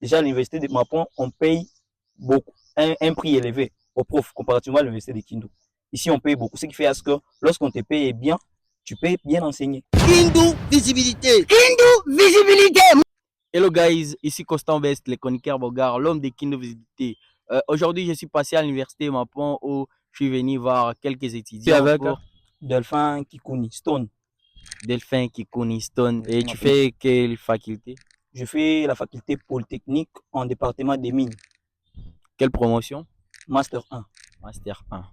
Déjà, à l'université de Mapon, on paye beaucoup, un prix élevé aux profs comparativement à l'université de Kindu. Ici, on paye beaucoup, ce qui fait à ce que lorsqu'on te paye bien, tu payes bien enseigner. Kindu visibilité. Kindu visibilité. Hello guys, ici Constant Best, le chroniqueur Bogar, l'homme des Kindu Visibilité. Aujourd'hui, je suis passé à l'université Mapon où je suis venu voir quelques étudiants avec pour Delphin Kikouni Stone. Delphin Kikouni Stone. Et tu Mapon. fais quelle faculté? Je fais la faculté polytechnique en département des mines, Quelle promotion? Master 1. Master 1.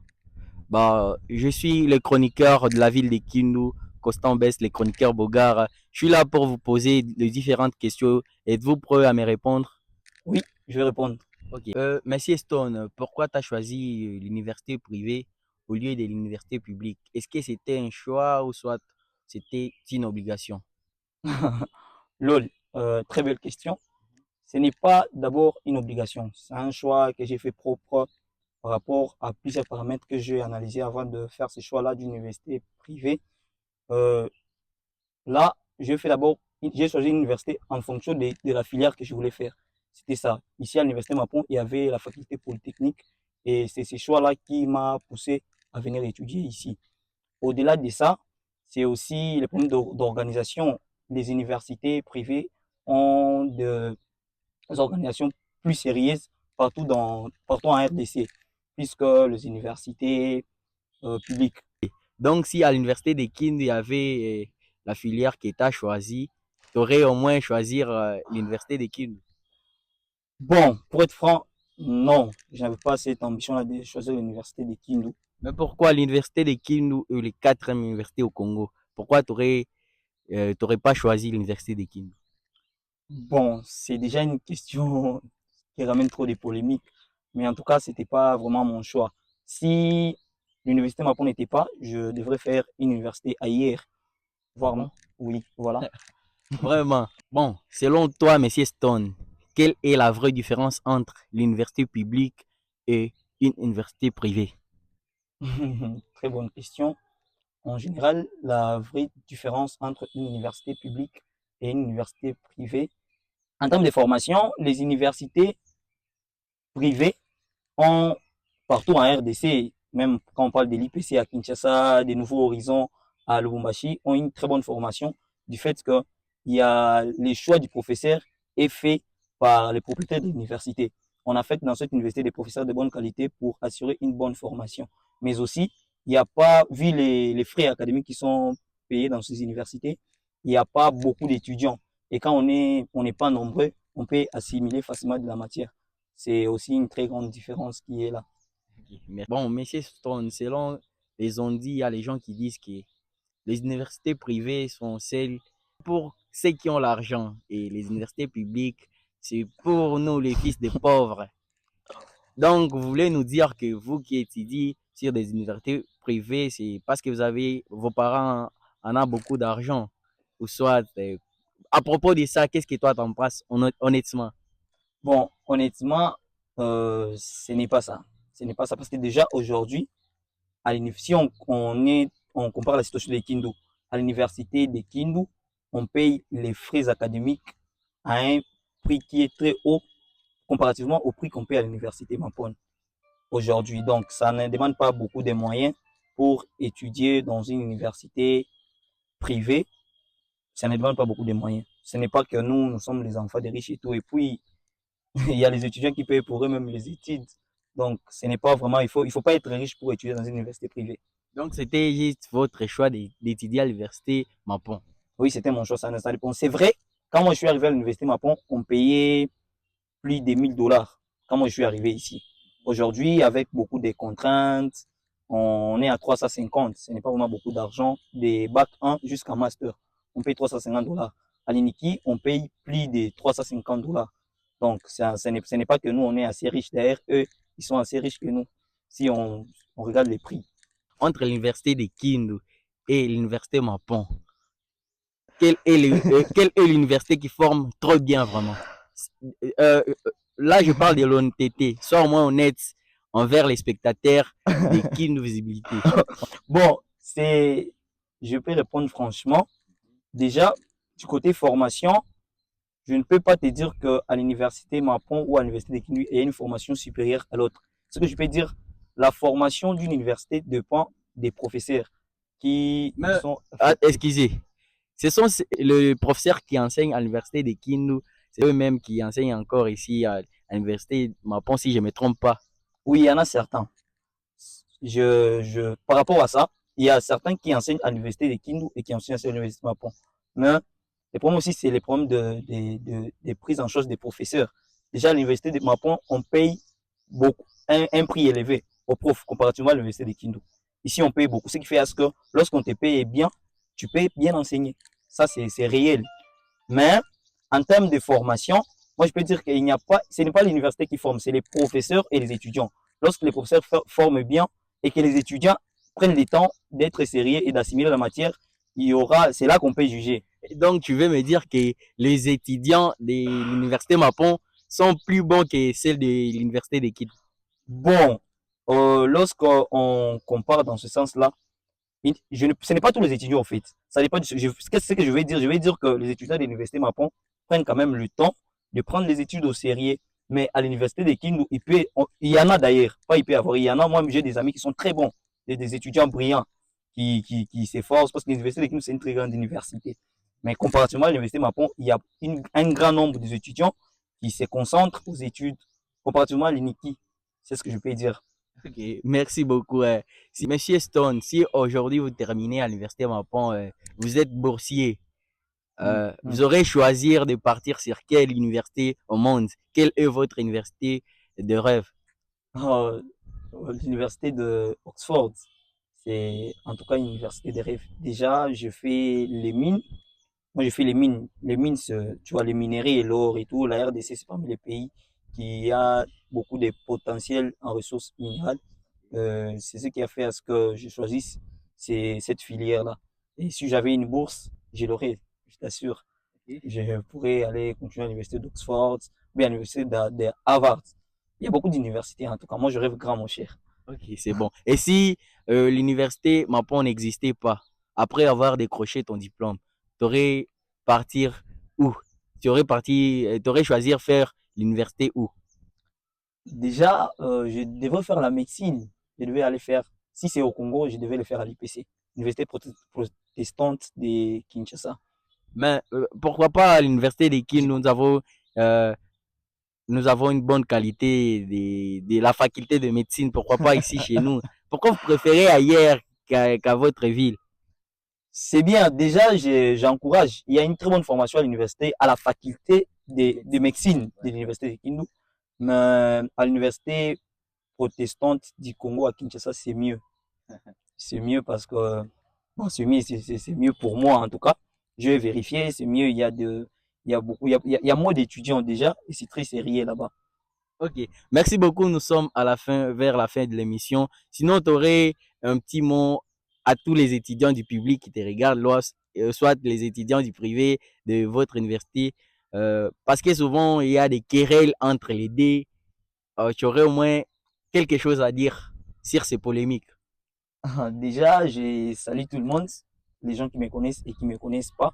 Bah, je suis le chroniqueur de la ville de Kindu, Constant Best, le chroniqueur Bogar. Je suis là pour vous poser les différentes questions. Êtes-vous prêt à me répondre? Oui, je vais répondre. Ok. Monsieur Stone, pourquoi tu as choisi l'université privée au lieu de l'université publique? Est-ce que c'était un choix ou soit c'était une obligation? Lol, très belle question. Ce n'est pas d'abord une obligation, c'est un choix que j'ai fait propre par rapport à plusieurs paramètres que j'ai analysés avant de faire ce choix-là d'université privée. Euh, Là, j'ai choisi une université en fonction de la filière que je voulais faire. C'était ça. Ici, à l'université Mapon, il y avait la faculté polytechnique et c'est ce choix-là qui m'a poussé à venir étudier ici. Au-delà de ça, c'est aussi le problème d'organisation. Les universités privées ont des organisations plus sérieuses partout en RDC, puisque les universités publiques. Donc, si à l'université de Kindu, il y avait la filière que tu as choisie, tu aurais au moins choisi l'université de Kindu. Bon, pour être franc, non, je n'avais pas cette ambition-là de choisir l'université de Kindu. Mais pourquoi l'université de Kindu est la quatrième université au Congo? Pourquoi tu n'aurais pas choisi l'université de Kindu? Bon, c'est déjà une question qui ramène trop de polémiques, mais en tout cas, c'était pas vraiment mon choix. Si l'université Mapon n'était pas, je devrais faire une université ailleurs. Ah Voir, bon? oui, voilà. Vraiment. Bon, selon toi, Monsieur Stone, quelle est la vraie différence entre l'université publique et une université privée? Très bonne question. En général, la vraie différence entre une université publique et une université privée, en termes de formation, les universités privées ont partout en RDC, même quand on parle de l'IPC à Kinshasa, des Nouveaux Horizons à Lubumbashi, ont une très bonne formation du fait que il y a les choix du professeur est fait par les propriétaires de l'université. On a fait dans cette université des professeurs de bonne qualité pour assurer une bonne formation. Mais aussi, il n'y a pas, vu les frais académiques qui sont payés dans ces universités, il n'y a pas beaucoup d'étudiants. Et quand on n'est pas nombreux, on peut assimiler facilement de la matière. C'est aussi une très grande différence qui est là. Bon, Monsieur Stone, selon les ondits, il y a les gens qui disent que les universités privées sont celles pour ceux qui ont l'argent et les universités publiques, c'est pour nous, les fils des pauvres. Donc, vous voulez nous dire que vous qui étudiez sur des universités privées, c'est parce que vous avez, vos parents en ont beaucoup d'argent. Ou soit, à propos de ça, qu'est-ce que toi t'en penses honnêtement? Bon, honnêtement, ce n'est pas ça. Ce n'est pas ça parce que déjà aujourd'hui, si on compare la situation de Kindu, à l'université de Kindu, on paye les frais académiques à un prix qui est très haut comparativement au prix qu'on paye à l'université Mapon aujourd'hui. Donc, ça ne demande pas beaucoup de moyens pour étudier dans une université privée. Ça ne demande pas beaucoup de moyens. Ce n'est pas que nous sommes les enfants des riches et tout. Et puis, il y a les étudiants qui payent pour eux-mêmes les études. Donc, ce n'est pas vraiment, il faut pas être riche pour étudier dans une université privée. Donc, c'était juste votre choix d'étudier à l'université Mapon. Oui, c'était mon choix, ça dépend. C'est vrai, quand moi je suis arrivé à l'université Mapon, on payait plus de 1000 $. Quand moi je suis arrivé ici. Aujourd'hui, avec beaucoup de contraintes, on est à 350. Ce n'est pas vraiment beaucoup d'argent. Des bac 1 jusqu'à master. On paye 350 $. À l'INIKI, on paye plus de 350 $. Donc, ce n'est pas que nous, on est assez riches. D'ailleurs, eux, ils sont assez riches que nous. Si on regarde les prix. Entre l'université de Kindu et l'université Mapon, quelle est l'université qui forme trop bien vraiment? Euh, Là, je parle de l'honnêteté. Sois au moins honnête envers les spectateurs de Kindu Visibilité. Bon, je peux répondre franchement. Déjà, du côté formation, je ne peux pas te dire qu'à l'université Mapon ou à l'université de Kindu, il y a une formation supérieure à l'autre. Ce que je peux dire, la formation d'une université dépend des professeurs qui Mais, sont... excusez, ce sont les professeurs qui enseignent à l'université de Kindu, c'est eux-mêmes qui enseignent encore ici à l'université Mapon, si je ne me trompe pas. Oui, il y en a certains. Par rapport à ça, il y a certains qui enseignent à l'université de Kindu et qui enseignent à l'université de Mapon. Mais le problème aussi, c'est les problèmes de prise en charge des professeurs. Déjà, à l'université de Mapon, on paye beaucoup, un prix élevé aux profs comparativement à l'université de Kindu. Ici, on paye beaucoup, ce qui fait à ce que lorsqu'on te paye bien, tu peux bien enseigner. Ça, c'est réel. Mais en termes de formation, moi, je peux dire qu'il n'y a pas, ce n'est pas l'université qui forme, c'est les professeurs et les étudiants. Lorsque les professeurs forment bien et que les étudiants prennent le temps d'être sérieux et d'assimiler la matière, c'est là qu'on peut juger. Donc, tu veux me dire que les étudiants de l'université Mapon sont plus bons que ceux de l'université de Kindu? Bon, lorsqu'on compare dans ce sens-là, ce n'est pas tous les étudiants en fait. Ça dépend qu'est-ce que je vais dire? Je vais dire que les étudiants de l'université Mapon prennent quand même le temps de prendre les études au sérieux. Mais à l'université de Kindu, il y en a d'ailleurs, pas il peut y avoir, il y en a, moi j'ai des amis qui sont très bons, des étudiants brillants qui s'efforcent parce que l'université de Kindu c'est une très grande université. Mais comparativement à l'université Mapon, il y a un grand nombre d'étudiants qui se concentrent aux études comparativement à l'UNIKI. C'est ce que je peux dire. Ok, merci beaucoup. Si, Monsieur Stone, si aujourd'hui vous terminez à l'université Mapon, vous êtes boursier, Mm, vous mm. aurez choisir de partir sur quelle université au monde? Quelle est votre université de rêve? Euh, L'université de Oxford, c'est en tout cas une université de rêve. Déjà, je fais les mines. Moi, je fais les mines. Les mines, tu vois, les minerais et l'or et tout. La RDC, c'est parmi les pays qui a beaucoup de potentiel en ressources minérales. C'est ce qui a fait à ce que je choisisse cette filière-là. Et si j'avais une bourse, je l'aurais, je t'assure. Je pourrais aller continuer à l'université d'Oxford, ou bien à l'université de Harvard. Il y a beaucoup d'universités, en tout cas. Moi, je rêve grand, mon cher. Ok, c'est bon. Et si l'université Mapon n'existait pas, après avoir décroché ton diplôme, tu aurais partir où? Tu aurais choisi faire l'université où? Déjà, je devrais faire la médecine. Je devais aller faire, si c'est au Congo, je devais le faire à l'IPC, l'université protestante de Kinshasa. Mais pourquoi pas à l'université de Kin, euh, nous avons une bonne qualité de la faculté de médecine. Pourquoi pas ici chez nous? Pourquoi vous préférez ailleurs qu'à votre ville? C'est bien, déjà, j'encourage. Il y a une très bonne formation à l'université, à la faculté de médecine de l'université de Kindu. Mais à l'université protestante du Congo à Kinshasa, c'est mieux. C'est mieux parce que, bon, c'est mieux pour moi en tout cas. Je vais vérifier, c'est mieux. Il y a beaucoup, il y a moins d'étudiants déjà et c'est très sérieux là-bas. Ok, merci beaucoup. Nous sommes à la fin, vers la fin de l'émission. Sinon, tu aurais un petit mot à tous les étudiants du public qui te regardent, soit les étudiants du privé de votre université, parce que souvent il y a des querelles entre les deux. Tu aurais au moins quelque chose à dire sur ces polémiques. Déjà, je salue tout le monde, les gens qui me connaissent et qui me connaissent pas.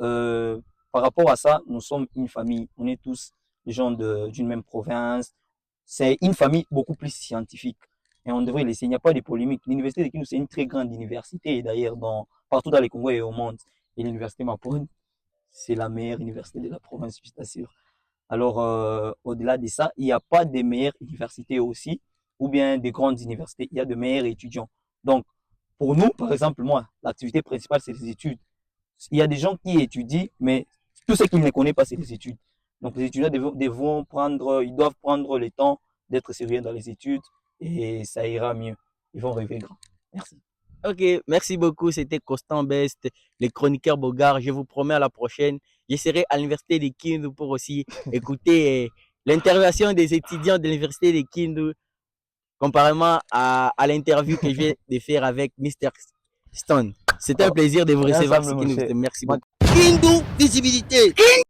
Euh, Par rapport à ça, nous sommes une famille. On est tous des gens d'une même province. C'est une famille beaucoup plus scientifique. Et on devrait laisser. Il n'y a pas de polémique. L'université de Kindu, c'est une très grande université, d'ailleurs, partout dans les Congo et au monde. Et l'université Mapon, c'est la meilleure université de la province, je t'assure. Alors, au-delà de ça, il n'y a pas de meilleures universités aussi, ou bien des grandes universités. Il y a de meilleurs étudiants. Donc, pour nous, par exemple, moi, l'activité principale, c'est les études. Il y a des gens qui étudient, mais tout ce qu'ils ne connaissent pas, c'est les études. Donc, les étudiants ils doivent prendre le temps d'être sérieux dans les études et ça ira mieux. Ils vont rêver grand. Merci. Ok, merci beaucoup. C'était Constant Best, les chroniqueurs Bogart. Je vous promets à la prochaine. Je serai à l'université de Kindu pour aussi écouter l'intervention des étudiants de l'université de Kindu comparément à l'interview que je viens de faire avec Mr. Stone. C'était un plaisir de vous On est recevoir ensemble, sur mon Kindu. cher. Merci beaucoup. Kindu Visibilité.